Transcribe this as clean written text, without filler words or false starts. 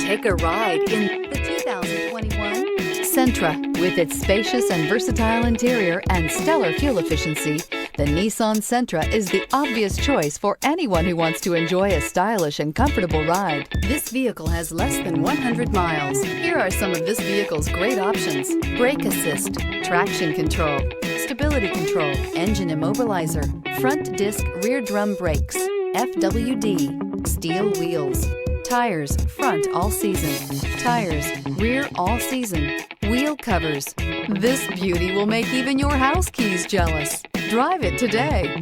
Take a ride in the 2021 Sentra. With its spacious and versatile interior and stellar fuel efficiency, the Nissan Sentra is the obvious choice for anyone who wants to enjoy a stylish and comfortable ride. This vehicle has less than 100 miles. Here are some of this vehicle's great options: brake assist, traction control, stability control, engine immobilizer, front disc rear drum brakes, FWD, steel wheels, tires front all season, tires rear all season, wheel covers. This beauty will make even your house keys jealous. Drive it today.